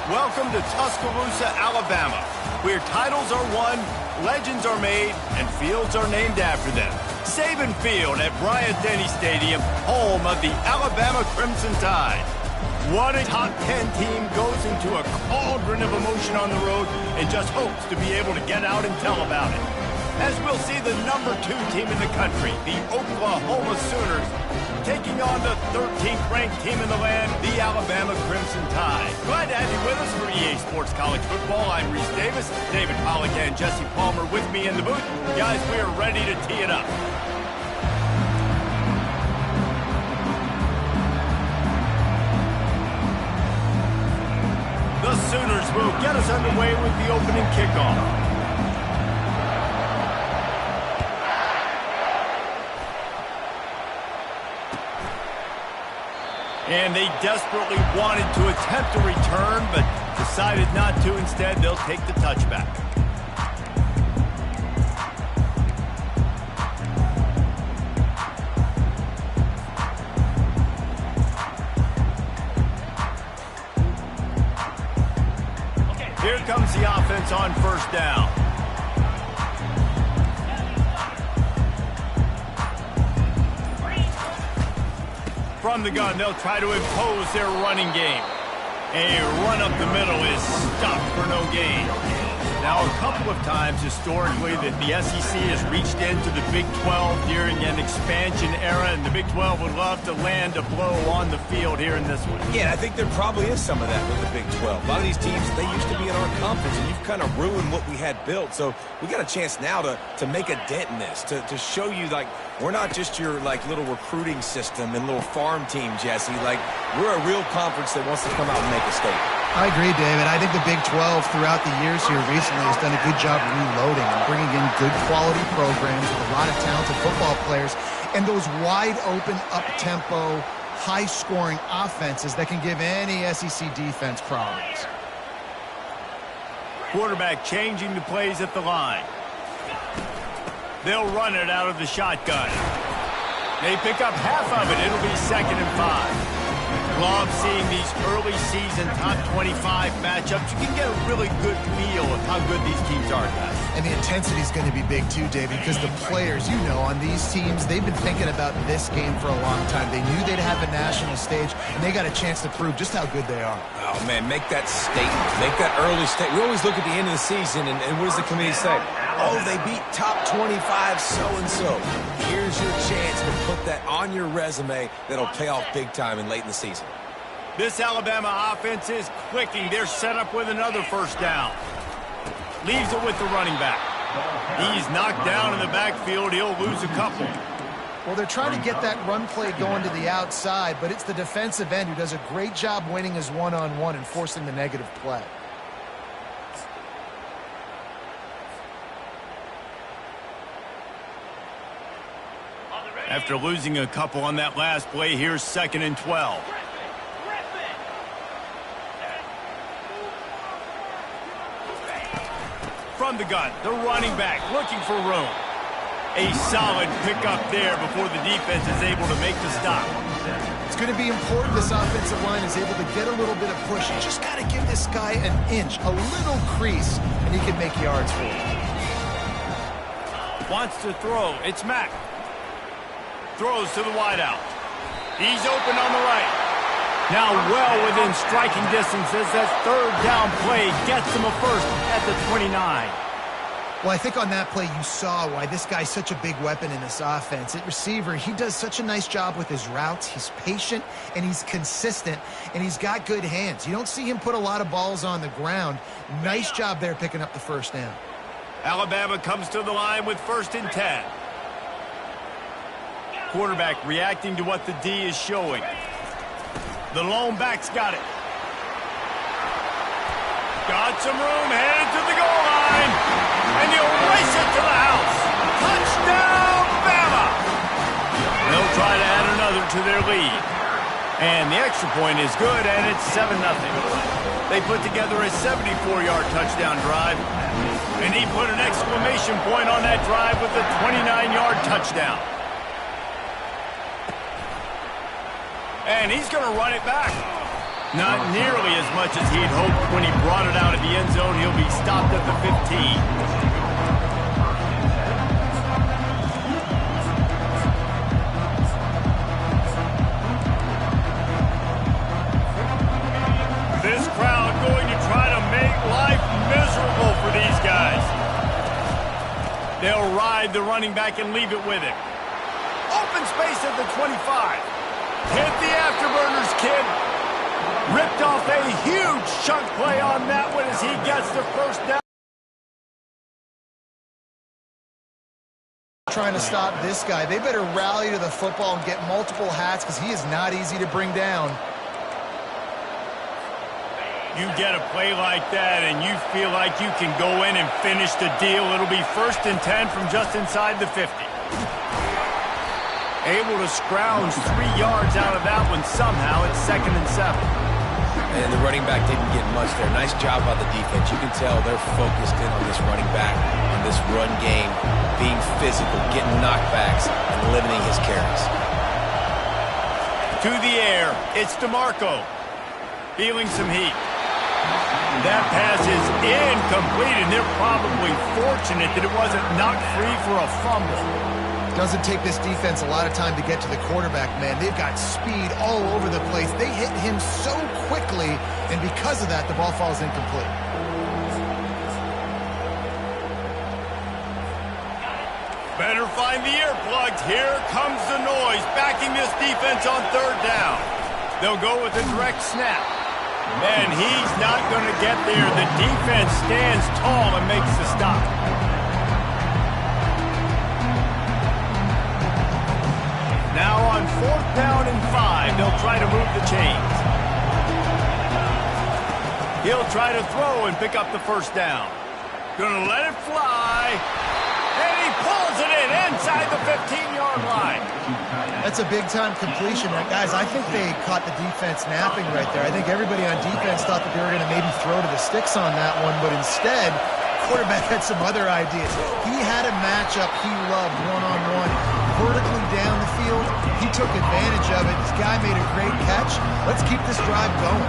Welcome to Tuscaloosa, Alabama, where titles are won, legends are made, and fields are named after them. Saban Field at Bryant-Denny Stadium, home of the Alabama Crimson Tide. One top 10 team goes into a cauldron of emotion on the road and just hopes to be able to get out and tell about it. As we'll see the number 2 team in the country, the Oklahoma Sooners, taking on the 13th ranked team in the land, the Alabama Crimson Tide. Glad to have you with us for EA Sports College Football. I'm Reese Davis, David Pollack and Jesse Palmer with me in the booth. Guys, we are ready to tee it up. The Sooners will get us underway with the opening kickoff. And they desperately wanted to attempt a return, but decided not to. Instead, they'll take the touchback. Here comes the offense on first down. From the gun, they'll try to impose their running game. A run up the middle is stopped for no gain. Now, a couple of times historically that the SEC has reached into the Big 12 during an expansion era, and the Big 12 would love to land a blow on the field here in this one. Yeah, I think there probably is some of that with the Big 12. A lot of these teams, they used to be in our conference, and you've kind of ruined what we had built. So we got a chance now to make a dent in this, to show you, like, we're not just your, like, little recruiting system and little farm team, Jesse. Like, we're a real conference that wants to come out and make a statement. I agree, David. I think the Big 12 throughout the years here recently has done a good job reloading and bringing in good quality programs with a lot of talented football players and those wide open, up-tempo, high-scoring offenses that can give any SEC defense problems. Quarterback changing the plays at the line. They'll run it out of the shotgun. They pick up half of it. It'll be 2nd and 5. Love seeing these early season top 25 matchups. You can get a really good feel of how good these teams are, guys. And the intensity is going to be big too, David, because the players, you know, on these teams, they've been thinking about this game for a long time. They knew they'd have a national stage, and they got a chance to prove just how good they are. Oh, man, make that statement. Make that early statement. We always look at the end of the season, and what does the committee say? Oh, they beat top 25 so-and-so. Here's your chance to put that on your resume that'll pay off big time and late in the season. This Alabama offense is clicking. They're set up with another first down. Leaves it with the running back. He's knocked down in the backfield. He'll lose a couple. Well, they're trying to get that run play going to the outside, but it's the defensive end who does a great job winning his one-on-one and forcing the negative play. After losing a couple on that last play, here's 2nd and 12. From the gun, the running back looking for room. A solid pickup there before the defense is able to make the stop. It's going to be important this offensive line is able to get a little bit of push. You just got to give this guy an inch, a little crease, and he can make yards for you. Wants to throw. It's Mack. Throws to the wideout. He's open on the right. Now well within striking distance as that 3rd down play gets him a first at the 29. Well, I think on that play you saw why this guy's such a big weapon in this offense. At receiver, he does such a nice job with his routes. He's patient, and he's consistent, and he's got good hands. You don't see him put a lot of balls on the ground. Nice job there picking up the first down. Alabama comes to the line with 1st and 10. Quarterback reacting to what the D is showing. The lone back's got it. Got some room, headed to the goal line. And he'll race it to the house. Touchdown, Bama! They'll try to add another to their lead. And the extra point is good, and it's 7-0. They put together a 74-yard touchdown drive. And he put an exclamation point on that drive with a 29-yard touchdown. And he's going to run it back. Not nearly as much as he'd hoped when he brought it out of the end zone. He'll be stopped at the 15. This crowd going to try to make life miserable for these guys. They'll ride the running back and leave it with him. Open space at the 25. Hit the afterburners, kid. Ripped off a huge chunk play on that one as he gets the first down. Trying to stop this guy. They better rally to the football and get multiple hats because he is not easy to bring down. You get a play like that and you feel like you can go in and finish the deal. It'll be 1st and 10 from just inside the 50. Able to scrounge 3 yards out of that one somehow. It's 2nd and 7. And the running back didn't get much there. Nice job by the defense. You can tell they're focused in on this running back, on this run game, being physical, getting knockbacks, and limiting his carries. To the air, it's DeMarco. Feeling some heat. That pass is incomplete, and they're probably fortunate that it wasn't knocked free for a fumble. Doesn't take this defense a lot of time to get to the quarterback, man. They've got speed all over the place. They hit him so quickly, and because of that, the ball falls incomplete. Better find the earplugs. Here comes the noise, backing this defense on 3rd down. They'll go with a direct snap. And he's not going to get there. The defense stands tall and makes the stop. Now on 4th down and 5, they'll try to move the chains. He'll try to throw and pick up the 1st down. Gonna let it fly. And he pulls it in inside the 15-yard line. That's a big-time completion. Guys, I think they caught the defense napping right there. I think everybody on defense thought that they were going to maybe throw to the sticks on that one, but instead, quarterback had some other ideas. He had a matchup he loved one-on-one, vertically down the field. He took advantage of it. This guy made a great catch. Let's keep this drive going.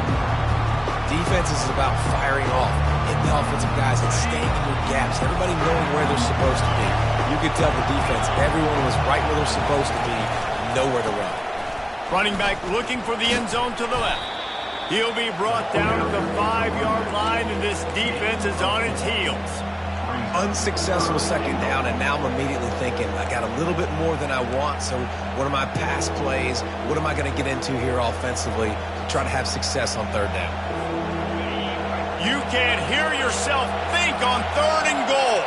Defense is about firing off, hitting the offensive guys and staying in your gaps, everybody knowing where they're supposed to be. You could tell the defense, everyone was right where they're supposed to be, nowhere to run. Running back looking for the end zone to the left. He'll be brought down at the 5-yard line, and this defense is on its heels. Unsuccessful 2nd down, and now I'm immediately thinking, I got a little bit more than I want, so what are my pass plays? What am I going to get into here offensively to try to have success on 3rd down? You can't hear yourself think on 3rd and goal.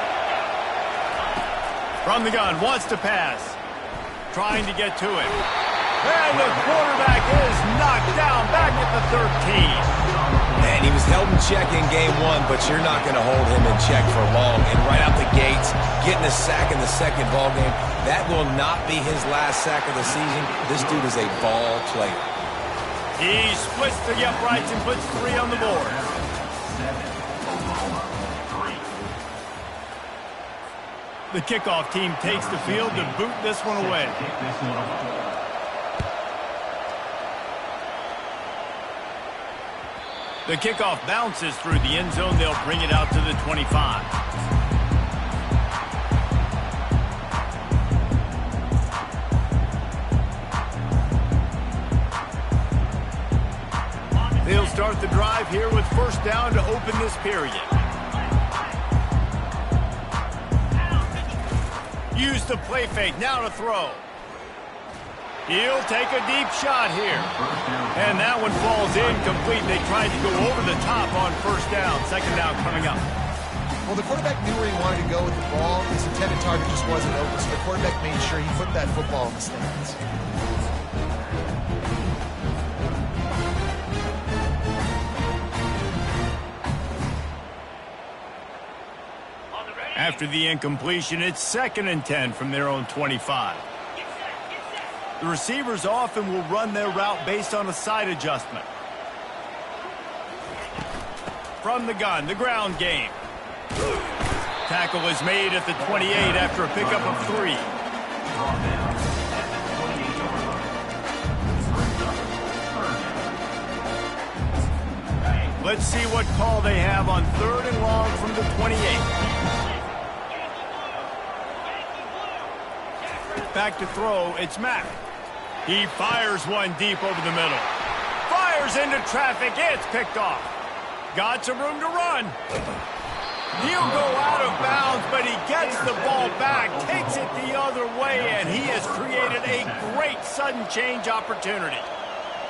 From the gun, wants to pass. Trying to get to it. And the quarterback is knocked down back at the 13. And he was held in check in game 1, but you're not going to hold him in check for long. And right out the gates, getting a sack in the 2nd ball game, that will not be his last sack of the season. This dude is a ball player. He splits the uprights and puts 3 on the board. The kickoff team takes the field to boot this one away. The kickoff bounces through the end zone. They'll bring it out to the 25. They'll start the drive here with 1st down to open this period. Use the play fake, now to throw. He'll take a deep shot here. And that one falls incomplete. They tried to go over the top on 1st down. 2nd down coming up. Well, the quarterback knew where he wanted to go with the ball. His intended target just wasn't open, so the quarterback made sure he put that football in the stands. After the incompletion, it's 2nd and 10 from their own 25. The receivers often will run their route based on a side adjustment. From the gun, the ground game. Tackle is made at the 28 after a pickup of 3. Let's see what call they have on 3rd and long from the 28. Back to throw, it's Mack. He fires one deep over the middle. Fires into traffic, it's picked off. Got some room to run. He'll go out of bounds, but he gets the ball back, takes it the other way, and he has created a great sudden change opportunity.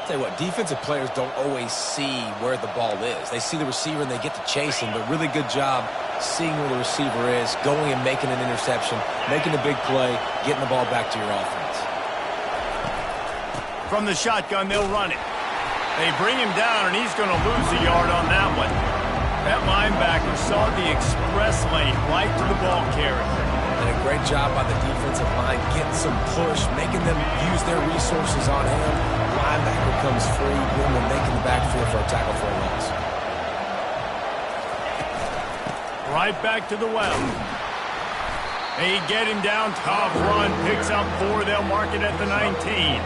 Tell you what, defensive players don't always see where the ball is. They see the receiver and they get to chase him, but really good job seeing where the receiver is, going and making an interception, making a big play, getting the ball back to your offense. From the shotgun, they'll run it. They bring him down, and he's going to lose a yard on that one. That linebacker saw the express lane right to the ball carrier. And a great job by the defensive line, getting some push, making them use their resources on him. Linebacker comes free, boom, and making the backfield for a tackle for a loss. Right back to the well. They get him down, tough run, picks up 4. They'll mark it at the 19.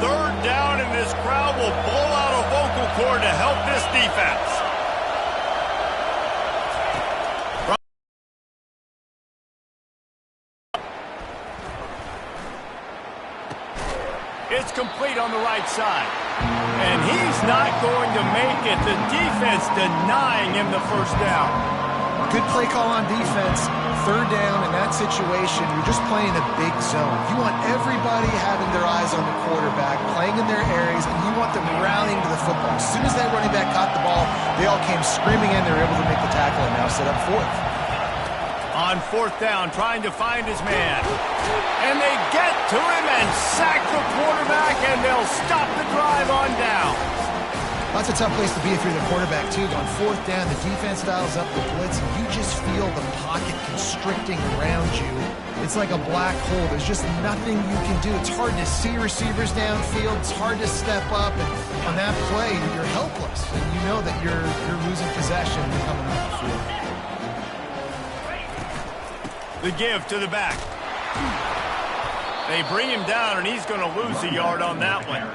3rd down, and this crowd will blow out a vocal cord to help this defense. It's complete on the right side. And he's not going to make it. The defense denying him the 1st down. Good play call on defense. 3rd down in that situation, you're just playing a big zone. You want everybody having their eyes on the quarterback, playing in their areas, and you want them rallying to the football. As soon as that running back caught the ball, they all came screaming in. They were able to make the tackle and now set up 4th. On 4th down, trying to find his man. And they get to him and sack the quarterback, and they'll stop the drive on down. That's a tough place to be if you're the quarterback, too. On 4th down, the defense dials up the blitz, and you just feel the pocket constricting around you. It's like a black hole. There's just nothing you can do. It's hard to see receivers downfield. It's hard to step up. And on that play, you're helpless. And you know that you're losing possession and you're coming off the field. The give to the back. They bring him down, and he's going to lose a yard on that one.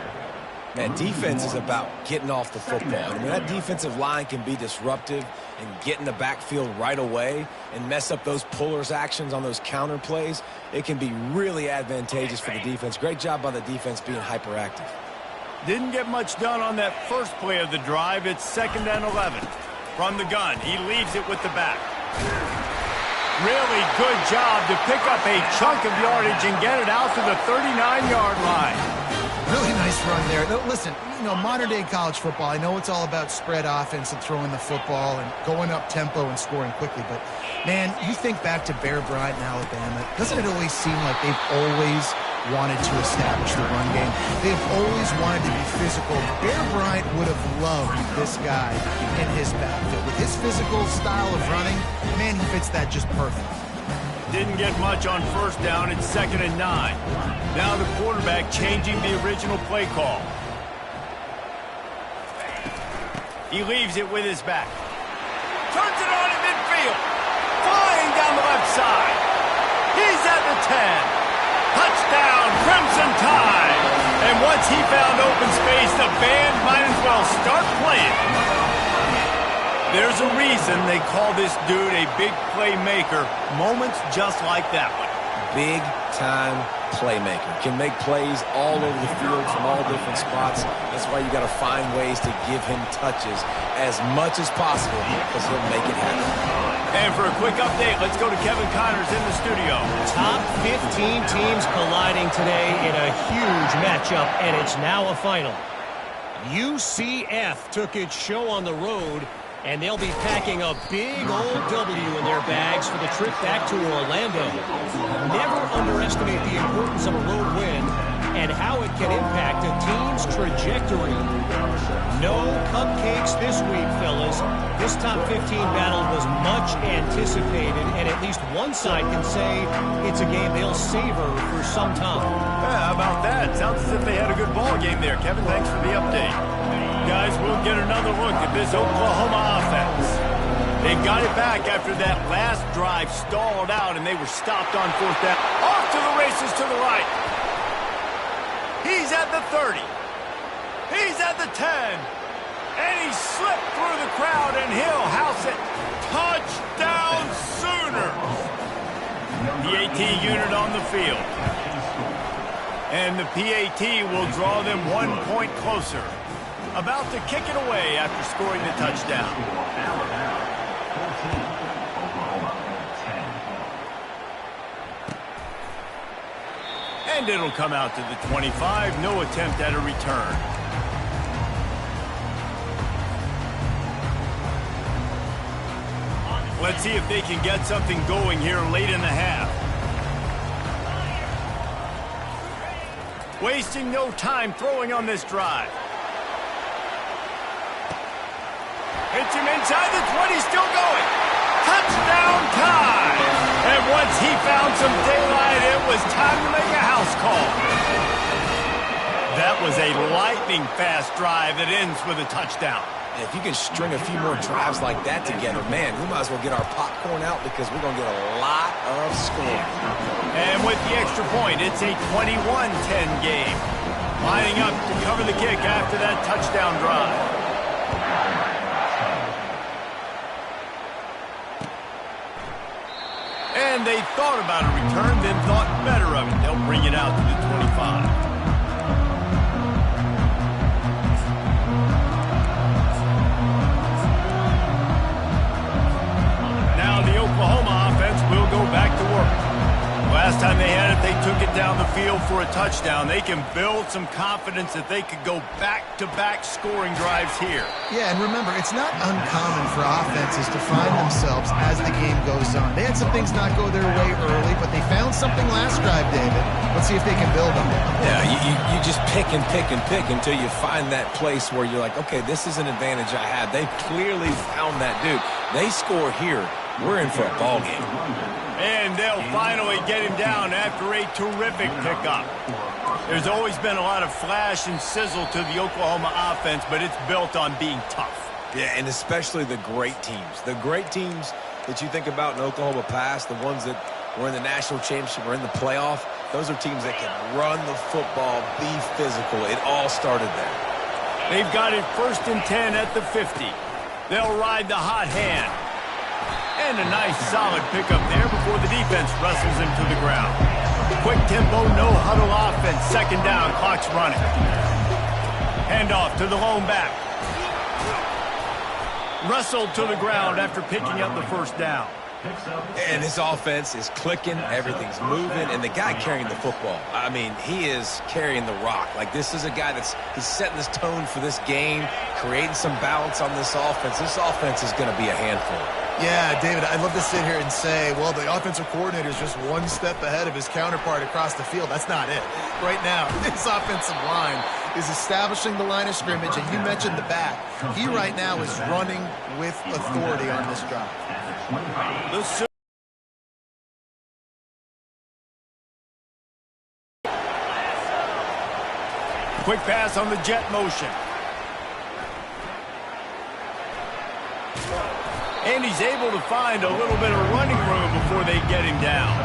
Man, defense is about getting off the football. I mean, that defensive line can be disruptive and get in the backfield right away and mess up those pullers actions on those counter plays. It can be really advantageous for the defense. Great job by the defense being hyperactive. Didn't get much done on that first play of the drive. It's 2nd and 11. From the gun, he leaves it with the back. Really good job to pick up a chunk of yardage and get it out to the 39-yard line. Really nice run there. Listen, you know, modern-day college football, I know it's all about spread offense and throwing the football and going up tempo and scoring quickly, but, man, you think back to Bear Bryant in Alabama, doesn't it always seem like they've always wanted to establish the run game? They've always wanted to be physical. Bear Bryant would have loved this guy in his backfield. With his physical style of running, man, he fits that just perfect. Didn't get much on 1st down. It's 2nd and 9. Now the quarterback changing the original play call. He leaves it with his back. Turns it on in midfield. Flying down the left side. He's at the 10. Touchdown, Crimson Tide. And once he found open space, the band might as well start playing. There's a reason they call this dude a big playmaker. Moments just like that one. Big-time playmaker. Can make plays all over the field from all different spots. That's why you got to find ways to give him touches as much as possible because he'll make it happen. And for a quick update, let's go to Kevin Connors in the studio. Top 15 teams colliding today in a huge matchup, and it's now a final. UCF took its show on the road, and they'll be packing a big old W in their bags for the trip back to Orlando. Never underestimate the importance of a road win and how it can impact a team's trajectory. No cupcakes this week, fellas. This top 15 battle was much anticipated, and at least one side can say it's a game they'll savor for some time. Yeah, how about that? Sounds as if they had a good ball game there. Kevin, thanks for the update. Guys, we'll get another look at this Oklahoma offense. They've got it back after that last drive stalled out, and they were stopped on 4th down. Off to the races to the right. He's at the 30. He's at the 10. And he slipped through the crowd, and he'll house it. Touchdown Sooners! The AT unit on the field. And the PAT will draw them 1 point closer. About to kick it away after scoring the touchdown. And it'll come out to the 25. No attempt at a return. Let's see if they can get something going here late in the half. Wasting no time throwing on this drive. Hits him inside the 20, still going. Touchdown time! And once he found some daylight, it was time to make a house call. That was a lightning-fast drive that ends with a touchdown. If you can string a few more drives like that together, man, we might as well get our popcorn out because we're going to get a lot of scoring. And with the extra point, it's a 21-10 game. Lining up to cover the kick after that touchdown drive. And they thought about a return, then thought better of it. They'll bring it out to the 25. Oklahoma offense will go back to work. Last time they had it, they took it down the field for a touchdown. They can build some confidence that they could go back-to-back scoring drives here. Yeah, and remember, it's not uncommon for offenses to find themselves as the game goes on. They had some things not go their way early, but they found something last drive, David. Let's see if they can build on it. Yeah, you just pick and pick and pick until you find that place where you're like, okay, this is an advantage I have. They clearly found that dude. They score here. We're in for a ball game. And they'll finally get him down after a terrific pickup. There's always been a lot of flash and sizzle to the Oklahoma offense, but it's built on being tough. Yeah, and especially the great teams. The great teams that you think about in Oklahoma past, the ones that were in the national championship or in the playoff, those are teams that can run the football, be physical. It all started there. They've got it 1st and 10 at the 50. They'll ride the hot hand. And a nice solid pickup there before the defense wrestles him to the ground. Quick tempo, no huddle offense. 2nd down, clock's running. Handoff to the lone back. Wrestled to the ground after picking up the 1st down. And this offense is clicking, everything's moving, and the guy carrying the football, I mean, he is carrying the rock. Like, this is a guy he's setting this tone for this game, creating some balance on this offense. This offense is going to be a handful. Yeah, David, I'd love to sit here and say, well, the offensive coordinator is just one step ahead of his counterpart across the field. That's not it. Right now, this offensive line is establishing the line of scrimmage, and you mentioned the back. He right now is running with authority on this drive. Quick pass on the jet motion. And he's able to find a little bit of running room before they get him down.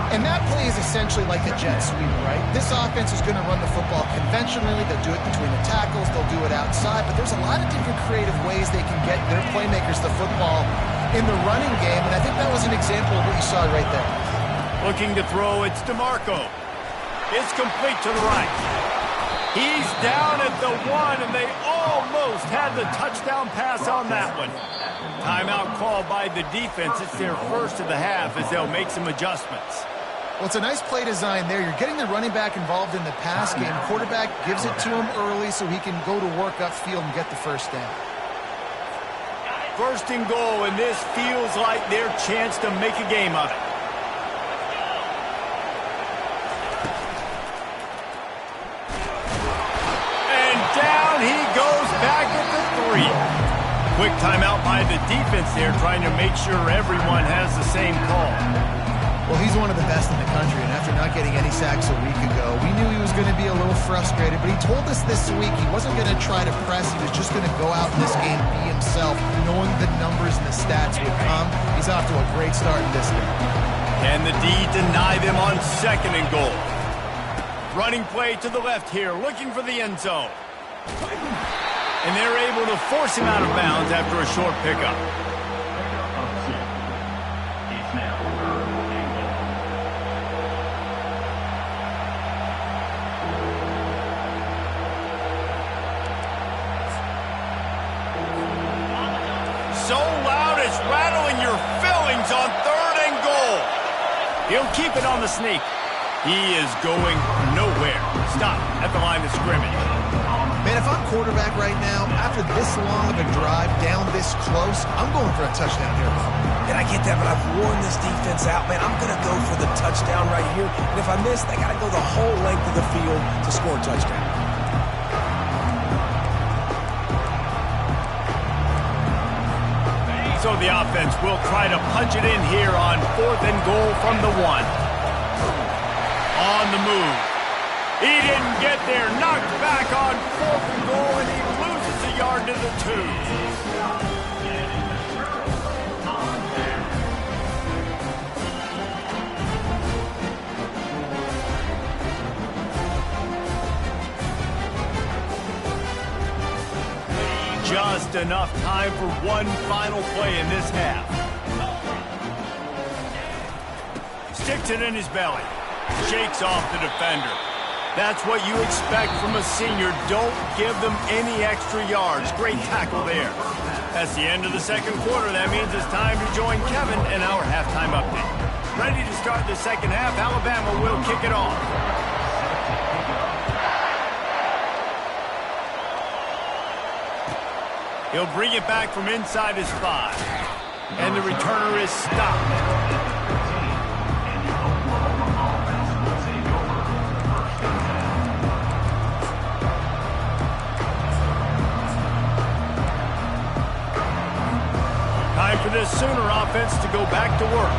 And that play is essentially like a jet sweep, right? This offense is going to run the football conventionally. They'll do it between the tackles. They'll do it outside. But there's a lot of different creative ways they can get their playmakers the football in the running game. And I think that was an example of what you saw right there. Looking to throw, it's DeMarco. It's complete to the right. He's down at the 1, and they almost had the touchdown pass on that one. Timeout called by the defense. It's their 1st of the half as they'll make some adjustments. Well, it's a nice play design there. You're getting the running back involved in the pass game. Quarterback gives it to him early so he can go to work upfield and get the 1st down. 1st and goal, and this feels like their chance to make a game of it. And down he goes back at the 3. Quick timeout by the defense there, trying to make sure everyone has the same call. Well, he's one of the best in the country, and after not getting any sacks a week ago, we knew he was going to be a little frustrated, but he told us this week he wasn't going to try to press. He was just going to go out in this game, be himself, knowing the numbers and the stats would come. He's off to a great start in this game. And the D deny them on 2nd and goal. Running play to the left here, looking for the end zone. And they're able to force him out of bounds after a short pickup. So loud it's rattling your fillings on 3rd and goal. He'll keep it on the sneak. He is going nowhere. Stop at the line of scrimmage. Man, if I'm quarterback right now, after this long of a drive down this close, I'm going for a touchdown here. And I get that, but I've worn this defense out, man. I'm going to go for the touchdown right here. And if I miss, they got to go the whole length of the field to score a touchdown. So the offense will try to punch it in here on 4th and goal from the 1. On the move. He didn't get there. Knocked back on 4th and goal, and he loses a yard to the 2. Just enough time for one final play in this half. Sticks it in his belly. Shakes off the defender. That's what you expect from a senior. Don't give them any extra yards. Great tackle there. That's the end of the second quarter. That means it's time to join Kevin in our halftime update. Ready to start the second half. Alabama will kick it off. He'll bring it back from inside his 5. And the returner is stopped. Time for this Sooner offense to go back to work.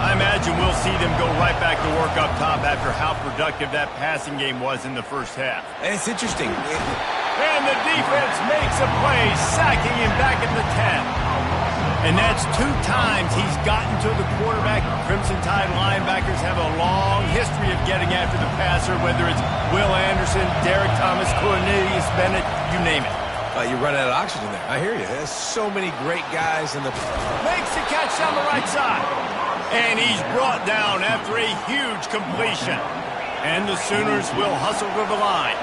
I imagine we'll see them go right back to work up top after how productive that passing game was in the first half. And it's interesting. And the defense makes a play, sacking him back at the 10. And that's 2 times he's gotten to the quarterback. Crimson Tide linebackers have a long history of getting after the passer, whether it's Will Anderson, Derek Thomas, Cornelius Bennett, you name it. You're running out of oxygen there. I hear you. There's so many great guys in the... Makes the catch down the right side. And he's brought down after a huge completion. And the Sooners will hustle to the line.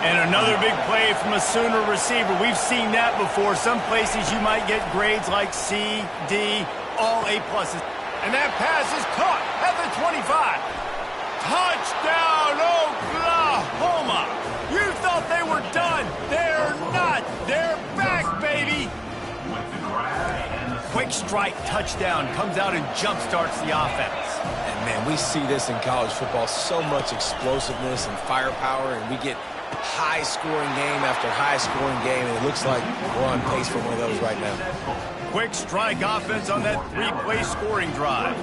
And another big play from a Sooner receiver. We've seen that before. Some places you might get grades like C, D, all A+. And that pass is caught at the 25. Touchdown, Oklahoma! You thought they were done. They're not. They're back, baby. Quick strike touchdown comes out and jump-starts the offense. And, man, we see this in college football. So much explosiveness and firepower, and we get high-scoring game after high-scoring game, and it looks like we're on pace for one of those right now. Quick strike offense on that 3-play scoring drive.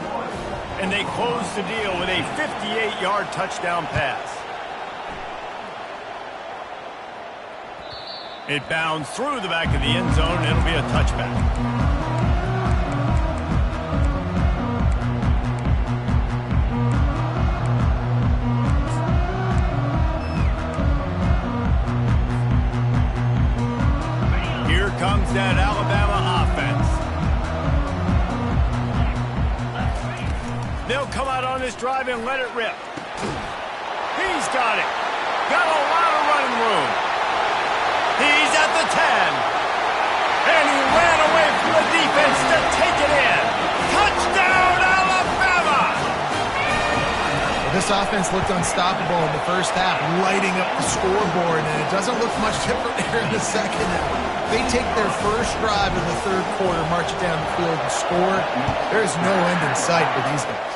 And they close the deal with a 58-yard touchdown pass. It bounds through the back of the end zone, and it'll be a touchback. Here comes that Alabama offense. They'll come out on this drive and let it rip. He's got it. Got a lot of running room. He's at the 10. And he ran away from the defense to take it in. Touchdown, Alabama! Well, this offense looked unstoppable in the first half, lighting up the scoreboard, and it doesn't look much different here in the second. They take their first drive in the third quarter, march it down the field, and score. There is no end in sight for these guys.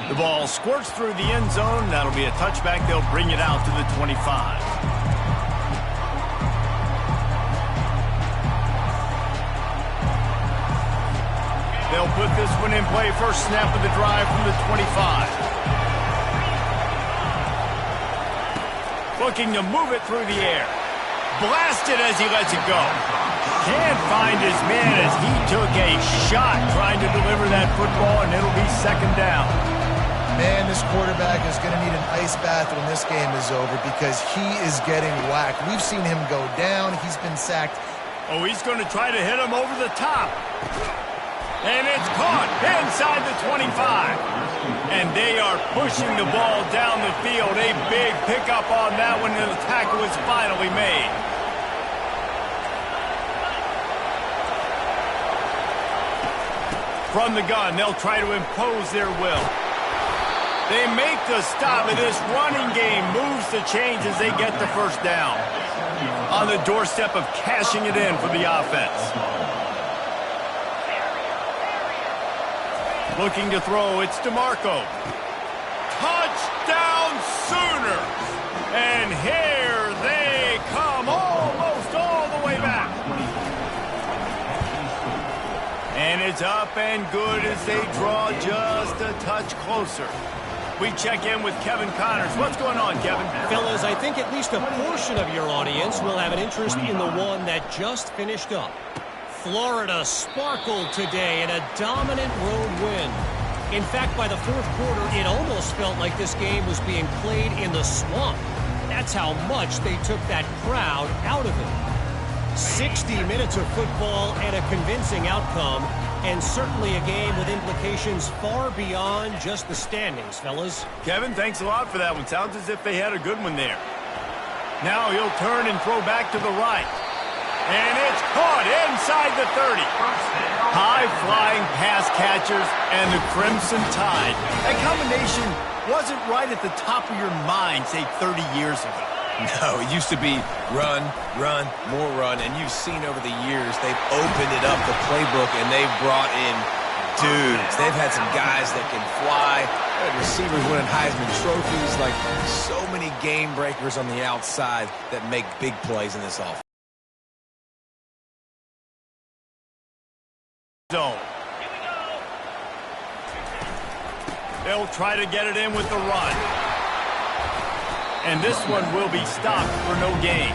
The ball squirts through the end zone. That'll be a touchback. They'll bring it out to the 25. They'll put this one in play. First snap of the drive from the 25. Looking to move it through the air. Blasted as he lets it go. Can't find his man as he took a shot trying to deliver that football, and it'll be second down. Man, this quarterback is going to need an ice bath when this game is over because he is getting whacked. We've seen him go down. He's been sacked. Oh, he's going to try to hit him over the top. And it's caught inside the 25. And they are pushing the ball down the field. A big pickup on that one, and the tackle is finally made. From the gun, they'll try to impose their will. They make the stop, and this running game moves the chains as they get the first down. On the doorstep of cashing it in for the offense. Looking to throw, it's DeMarco. Touchdown Sooners! And here they come, almost all the way back. And it's up and good as they draw just a touch closer. We check in with Kevin Connors. What's going on, Kevin? Fellas, I think at least a portion of your audience will have an interest in the one that just finished up. Florida sparkled today in a dominant road win. In fact, by the fourth quarter, it almost felt like this game was being played in the swamp. That's how much they took that crowd out of it. 60 minutes of football and a convincing outcome, and certainly a game with implications far beyond just the standings, fellas. Kevin, thanks a lot for that one. Sounds as if they had a good one there. Now he'll turn and throw back to the right. And it's caught inside the 30. High-flying pass catchers and the Crimson Tide. That combination wasn't right at the top of your mind, say, 30 years ago. No, it used to be run, run, more run, and you've seen over the years they've opened it up, the playbook, and they've brought in dudes. They've had some guys that can fly, receivers winning Heisman trophies, like so many game breakers on the outside that make big plays in this offense. Zone. They'll try to get it in with the run. And this one will be stopped for no gain.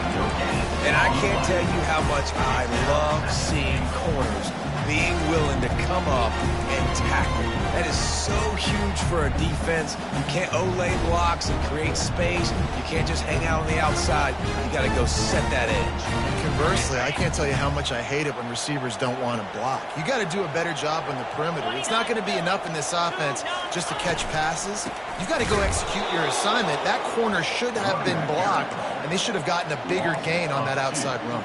And I can't tell you how much I love seeing corners being willing to come up and tackle. That is so huge for a defense. You can't olay blocks and create space. You can't just hang out on the outside. You got to go set that edge. And conversely, I can't tell you how much I hate it when receivers don't want to block. You got to do a better job on the perimeter. It's not going to be enough in this offense just to catch passes. You got to go execute your assignment. That corner should have been blocked, and they should have gotten a bigger gain on that outside run.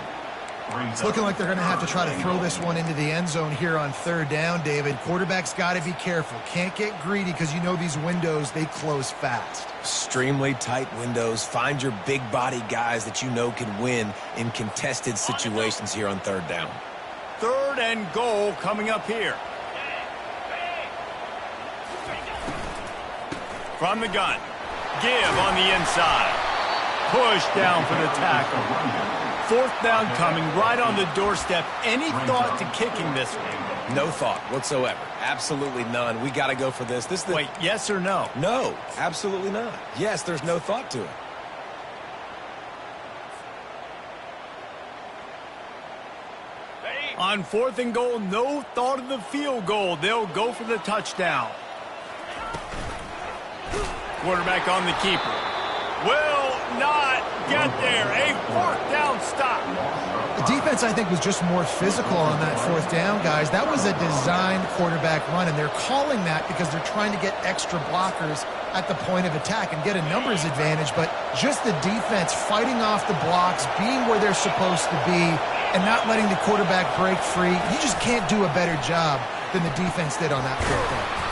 It's looking like they're going to have to try to throw this one into the end zone here on third down, David. Quarterback's got to be careful. Can't get greedy because you know these windows, they close fast. Extremely tight windows. Find your big body guys that you know can win in contested situations here on third down. Third and goal coming up here. From the gun. Give on the inside. Push down for the tackle. Fourth down coming right on the doorstep. Any thought to kicking this one? No thought whatsoever. Absolutely none. We got to go for this. Wait, yes or no? No, absolutely not. Yes, there's no thought to it. On fourth and goal, no thought of the field goal. They'll go for the touchdown. Quarterback on the keeper. Will not get there. A fourth down stop. The defense, I think, was just more physical on that fourth down, guys. That was a designed quarterback run, and they're calling that because they're trying to get extra blockers at the point of attack and get a numbers advantage, but just the defense fighting off the blocks, being where they're supposed to be, and not letting the quarterback break free. You just can't do a better job than the defense did on that fourth down.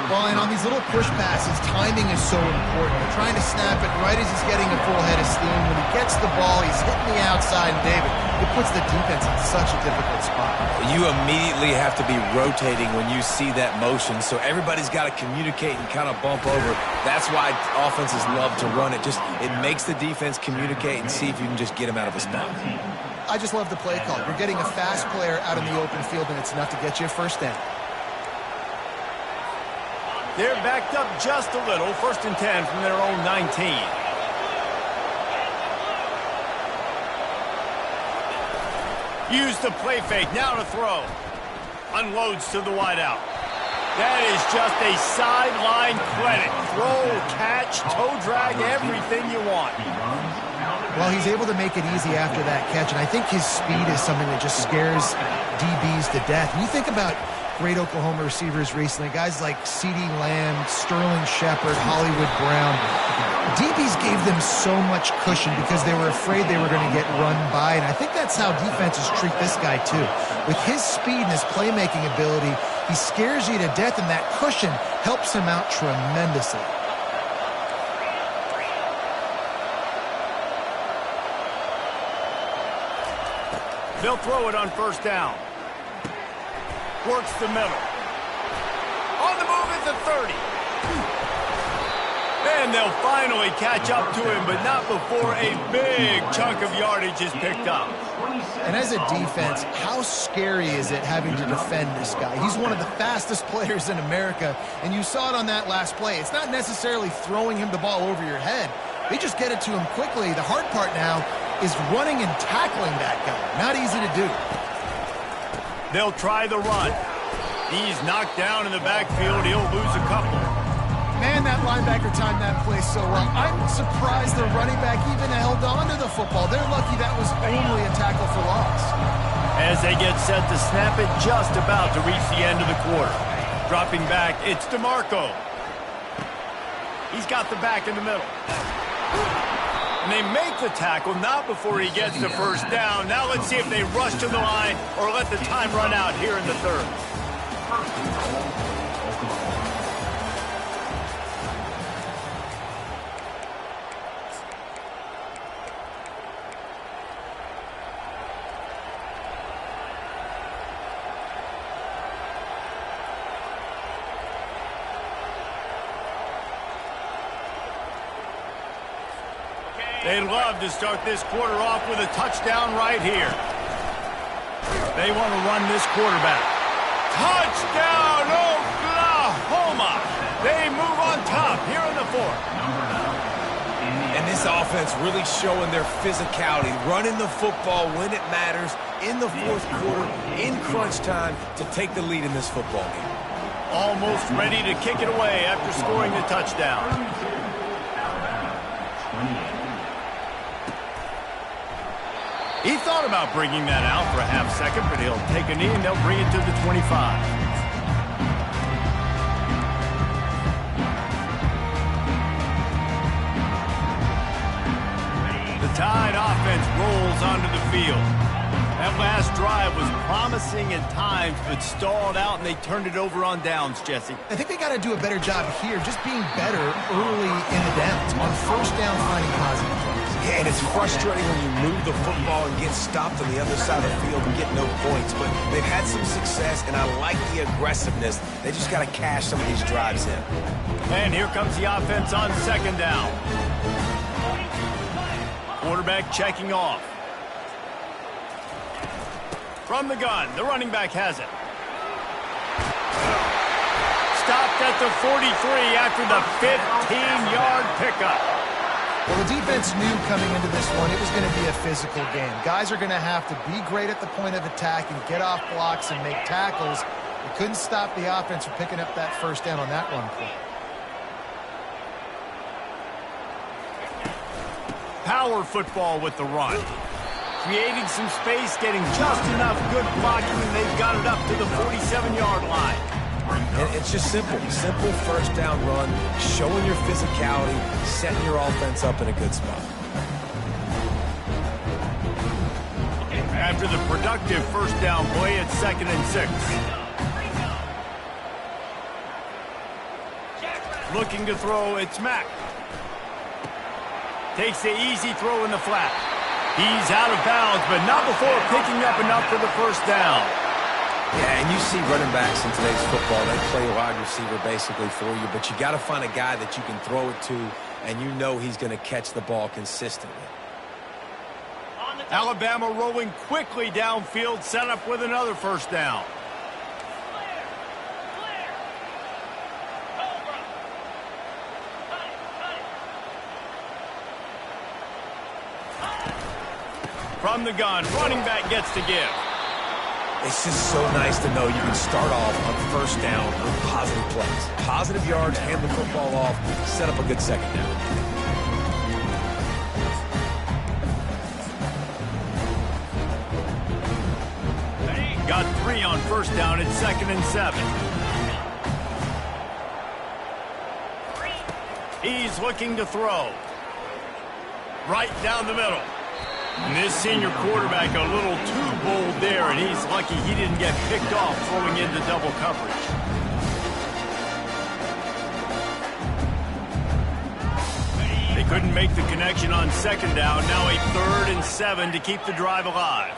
Well, and on these little push passes, timing is so important. They're trying to snap it right as he's getting a full head of steam. When he gets the ball, he's hitting the outside, and David, it puts the defense in such a difficult spot. You immediately have to be rotating when you see that motion, so everybody's got to communicate and kind of bump over. That's why offenses love to run it. It makes the defense communicate and see if you can just get him out of a spot. I just love the play call. You're getting a fast player out in the open field, and it's enough to get you a first down. They're backed up just a little. First and 10 from their own 19. Use the play fake. Now to throw. Unloads to the wideout. That is just a sideline credit. Throw, catch, toe drag, everything you want. Well, he's able to make it easy after that catch, and I think his speed is something that just scares DBs to death. When you think about great Oklahoma receivers recently, guys like CeeDee Lamb, Sterling Shepard, Hollywood Brown, DBs gave them so much cushion because they were afraid they were going to get run by, and I think that's how defenses treat this guy too. With his speed and his playmaking ability, he scares you to death, and that cushion helps him out tremendously. They'll throw it on first down. Works the middle. On the move at the 30. And they'll finally catch up to him, but not before a big chunk of yardage is picked up. And as a defense, how scary is it having to defend this guy? He's one of the fastest players in America, and you saw it on that last play. It's not necessarily throwing him the ball over your head. They just get it to him quickly. The hard part now is running and tackling that guy. Not easy to do. They'll try the run. He's knocked down in the backfield. He'll lose a couple. Man, that linebacker timed that play so well. I'm surprised the running back even held on to the football. They're lucky that was only a tackle for loss. As they get set to snap it, just about to reach the end of the quarter. Dropping back, it's DeMarco. He's got the back in the middle. And they make the tackle, not before he gets the first down. Now let's see if they rush to the line or let the time run out here in the third. They'd love to start this quarter off with a touchdown right here. They want to run this quarterback. Touchdown, Oklahoma! They move on top here in the fourth. And this offense really showing their physicality, running the football when it matters, in the fourth quarter, in crunch time, to take the lead in this football game. Almost ready to kick it away after scoring the touchdown. He thought about bringing that out for a half second, but he'll take a knee and they'll bring it to the 25. The Tide offense rolls onto the field. That last drive was promising at times, but stalled out, and they turned it over on downs, Jesse. I think they got to do a better job here, just being better early in the downs. On first down, finding positive plays. Yeah, and it's frustrating when you move the football and get stopped on the other side of the field and get no points. But they've had some success, and I like the aggressiveness. They just got to cash some of these drives in. And here comes the offense on second down. Quarterback checking off. From the gun, the running back has it. Stopped at the 43 after the 15-yard pickup. Well, the defense knew coming into this one it was going to be a physical game. Guys are going to have to be great at the point of attack and get off blocks and make tackles. They couldn't stop the offense from picking up that first down on that run play. Power football with the run. Creating some space, getting just enough good blocking, and they've got it up to the 47-yard line. And it's just simple first down run, showing your physicality, setting your offense up in a good spot. After the productive first down play, it's 2nd and 6. Looking to throw, it's Mack. Takes the easy throw in the flat. He's out of bounds, but not before picking up enough for the first down. Yeah, and you see running backs in today's football, they play wide receiver basically for you, but you got to find a guy that you can throw it to, and you know he's going to catch the ball consistently. Alabama rolling quickly downfield, set up with another first down. From the gun, running back gets to give. It's just so nice to know you can start off on first down with positive plays. Positive yards, hand the football off, set up a good second down. Got 3 on first down at 2nd and 7. He's looking to throw. Right down the middle. And this senior quarterback a little too bold there, and he's lucky he didn't get picked off throwing into double coverage. They couldn't make the connection on 2nd down. Now a 3rd and 7 to keep the drive alive.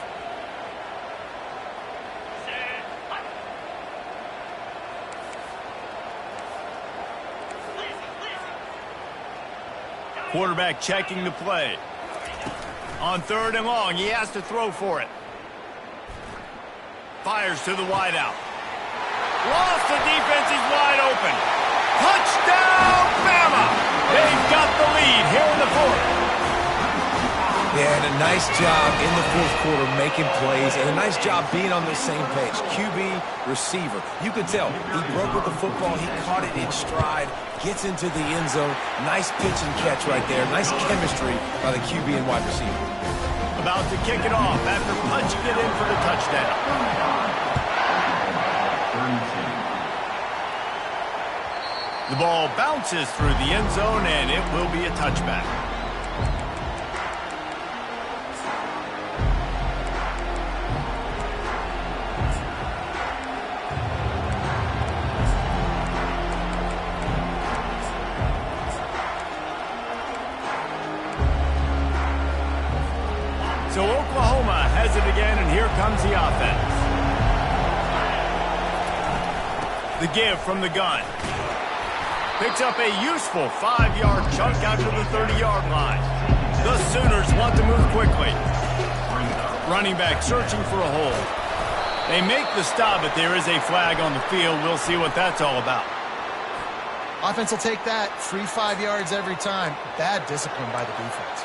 Quarterback checking the play. On 3rd and long, he has to throw for it. Fires to the wideout. Lost the defense, he's wide open. Touchdown, Bama! They've got the lead here in the 4th. Yeah, and a nice job in the 4th quarter making plays, and a nice job being on the same page. QB, receiver. You could tell he broke with the football. He caught it in stride, gets into the end zone. Nice pitch and catch right there. Nice chemistry by the QB and wide receiver. About to kick it off after punching it in for the touchdown. The ball bounces through the end zone, and it will be a touchback. So Oklahoma has it again, and here comes the offense. The give from the gun. Picks up a useful 5-yard chunk out to the 30-yard line. The Sooners want to move quickly. Running back searching for a hole. They make the stop, but there is a flag on the field. We'll see what that's all about. Offense will take that. Free 5 yards every time. Bad discipline by the defense.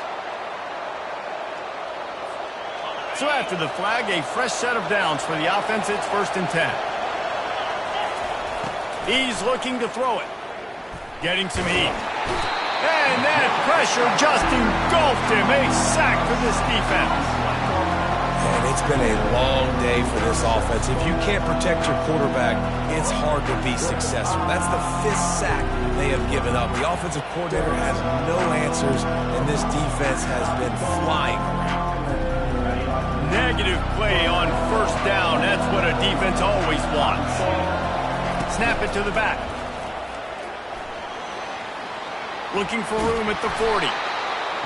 So after the flag, a fresh set of downs for the offense. It's 1st and 10. He's looking to throw it. Getting some heat. And that pressure just engulfed him. A sack for this defense. And it's been a long day for this offense. If you can't protect your quarterback, it's hard to be successful. That's the 5th sack they have given up. The offensive coordinator has no answers, and this defense has been flying around. Negative play on 1st down. That's what a defense always wants. Snap it to the back. Looking for room at the 40.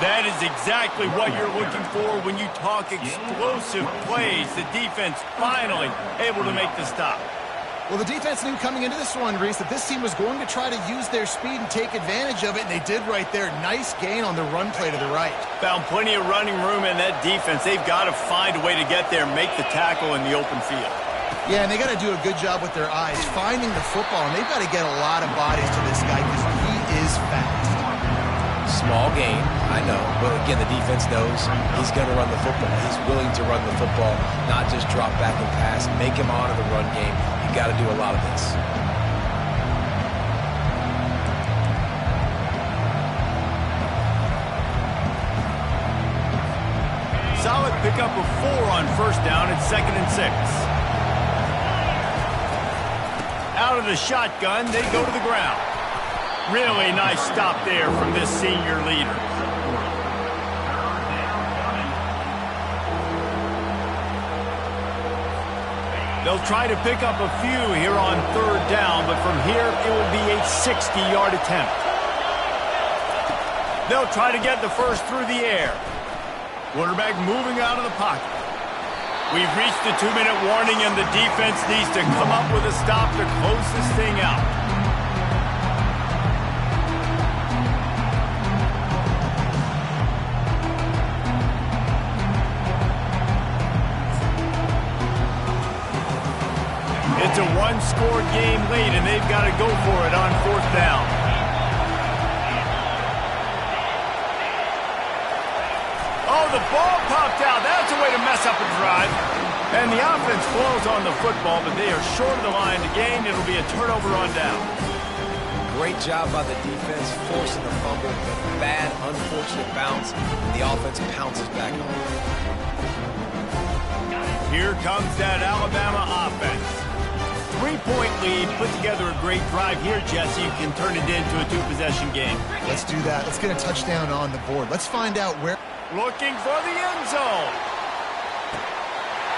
That is exactly what you're looking for when you talk explosive plays. The defense finally able to make the stop. Well, the defense knew coming into this one, Reese, that this team was going to try to use their speed and take advantage of it, and they did right there. Nice gain on the run play to the right. Found plenty of running room in that defense. They've got to find a way to get there and make the tackle in the open field. Yeah, and they got to do a good job with their eyes, finding the football, and they've got to get a lot of bodies to this guy because he is fast. Small gain, I know, but again, the defense knows he's going to run the football. He's willing to run the football, not just drop back and pass, make him honor the run game. You got to do a lot of this. Solid pickup of 4 on 1st down at 2nd and 6. Out of the shotgun, they go to the ground. Really nice stop there from this senior leader. They'll try to pick up a few here on 3rd down, but from here it will be a 60-yard attempt. They'll try to get the first through the air. Quarterback moving out of the pocket. We've reached the 2-minute warning, and the defense needs to come up with a stop to close this thing out. It's a one-score game late, and they've got to go for it on 4th down. Oh, the ball popped out. That's a way to mess up a drive. And the offense flows on the football, but they are short of the line to gain. It'll be a turnover on down. Great job by the defense, forcing the fumble, but bad, unfortunate bounce, and the offense pounces back home. Here comes that Alabama offense. 3-point lead, put together a great drive here, Jesse. You can turn it into a two-possession game. Let's do that. Let's get a touchdown on the board. Let's find out where. Looking for the end zone.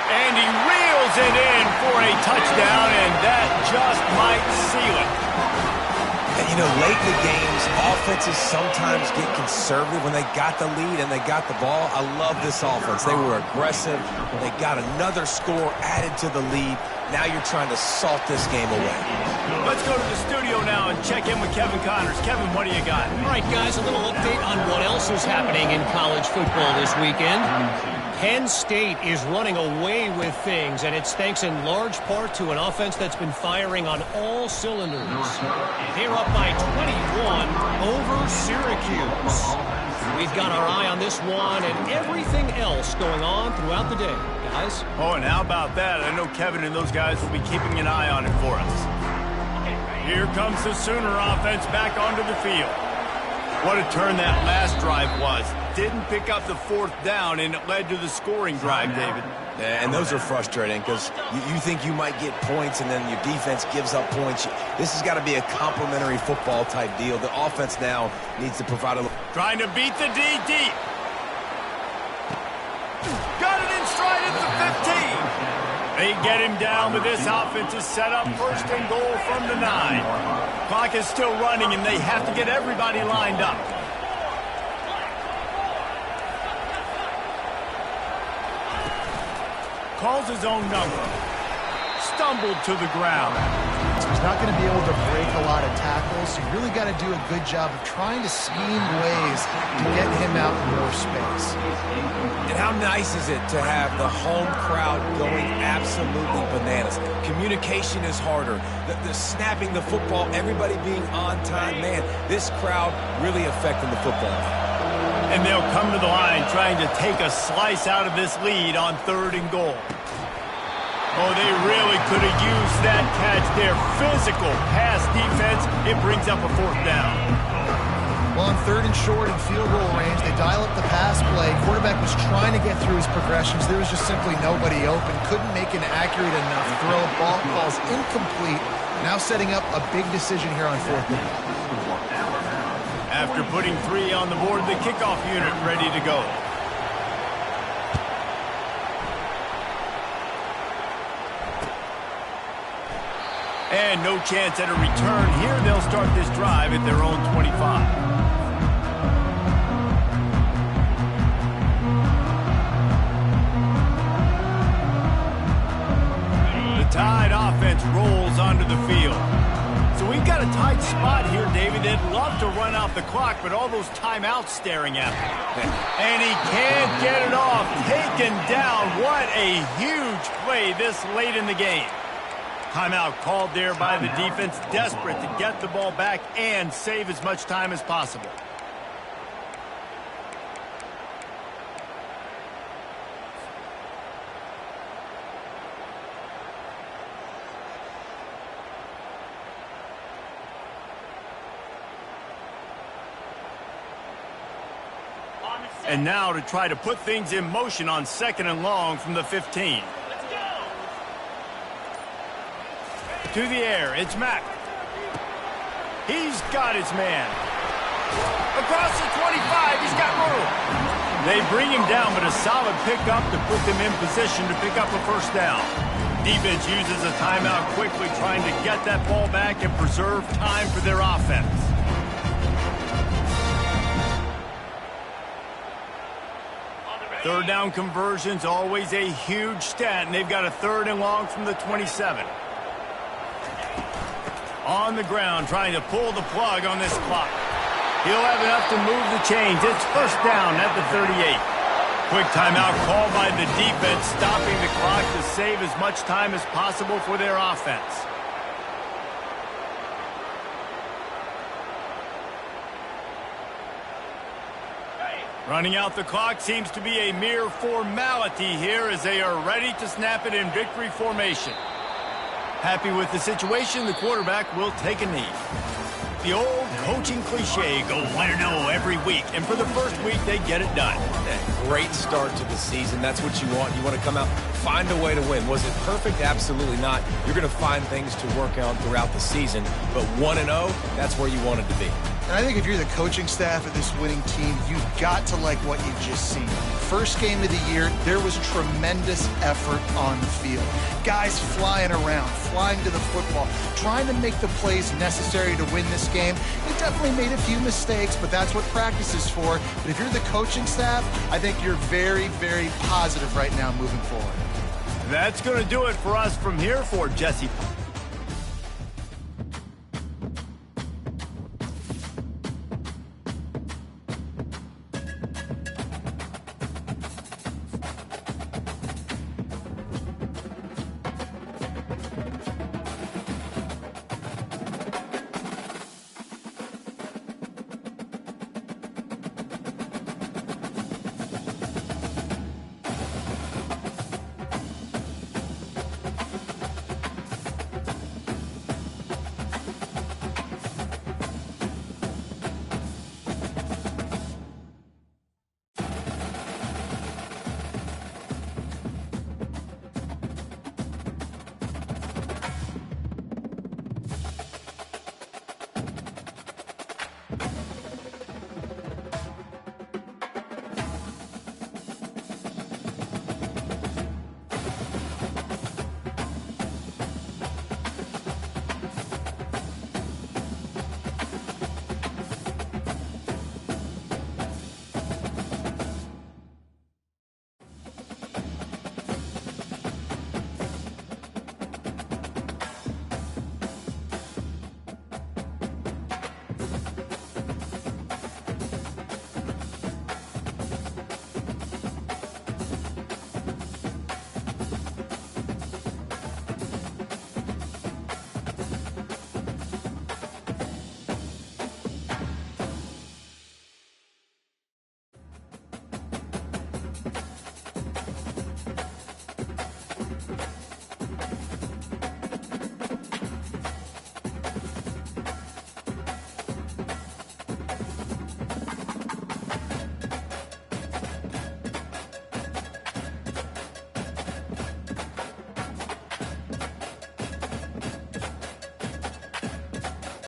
And he reels it in for a touchdown, and that just might seal it. And, you know, late in the games, offenses sometimes get conservative when they got the lead and they got the ball. I love this offense. They were aggressive. They got another score added to the lead. Now you're trying to salt this game away. Let's go to the studio now and check in with Kevin Connors. Kevin, what do you got? All right, guys, a little update on what else is happening in college football this weekend. Penn State is running away with things, and it's thanks in large part to an offense that's been firing on all cylinders. They're up by 21 over Syracuse. We've got our eye on this one and everything else going on throughout the day, guys. Oh, and how about that? I know Kevin and those guys will be keeping an eye on it for us. Here comes the Sooner offense back onto the field. What a turn that last drive was. Didn't pick up the fourth down, and it led to the scoring drive, David. Yeah, and those are frustrating because you think you might get points and then your defense gives up points. This has got to be a complimentary football type deal. The offense now needs to provide a... Trying to beat the D deep. Got it in stride at the 15. They get him down, but this offense is set up first and goal from the 9. Clock is still running, and they have to get everybody lined up. Calls his own number. Stumbled to the ground. He's not going to be able to break a lot of tackles. So you really got to do a good job of trying to scheme ways to get him out in more space. And how nice is it to have the home crowd going absolutely bananas? Communication is harder. The snapping the football, everybody being on time. Man, this crowd really affecting the football game. And they'll come to the line trying to take a slice out of this lead on 3rd and goal. Oh, they really could have used that catch there. Physical pass defense. It brings up a 4th down. Well, on 3rd and short and field goal range, they dial up the pass play. Quarterback was trying to get through his progressions. There was just simply nobody open. Couldn't make an accurate enough throw. Ball calls incomplete. Now setting up a big decision here on 4th down. After putting 3 on the board, the kickoff unit ready to go. And no chance at a return here. They'll start this drive at their own 25. The Tide offense rolls onto the field. So we've got a tight spot here, David. They'd love to run out the clock, but all those timeouts staring at him. And he can't get it off. Taken down. What a huge play this late in the game. Timeout called there by the defense, desperate to get the ball back and save as much time as possible. And now to try to put things in motion on 2nd and long from the 15. To the air, it's Mack. He's got his man. Across the 25, he's got room. They bring him down, but a solid pickup to put them in position to pick up a 1st down. Defense uses a timeout quickly, trying to get that ball back and preserve time for their offense. Third down conversions, always a huge stat, and they've got a 3rd and long from the 27. On the ground, trying to pull the plug on this clock. He'll have enough to move the chains. It's 1st down at the 38. Quick timeout called by the defense, stopping the clock to save as much time as possible for their offense. Running out the clock seems to be a mere formality here as they are ready to snap it in victory formation. Happy with the situation, the quarterback will take a knee. The old coaching cliche, go 1-0 every week, and for the first week, they get it done. Great start to the season. That's what you want. You want to come out, find a way to win. Was it perfect? Absolutely not. You're going to find things to work on throughout the season, but 1-0, that's where you want it to be. And I think if you're the coaching staff of this winning team, you've got to like what you've just seen. First game of the year, there was tremendous effort on the field. Guys flying around, flying to the football, trying to make the plays necessary to win this game. They definitely made a few mistakes, but that's what practice is for. But if you're the coaching staff, I think you're very, very positive right now moving forward. That's going to do it for us from here for Jesse.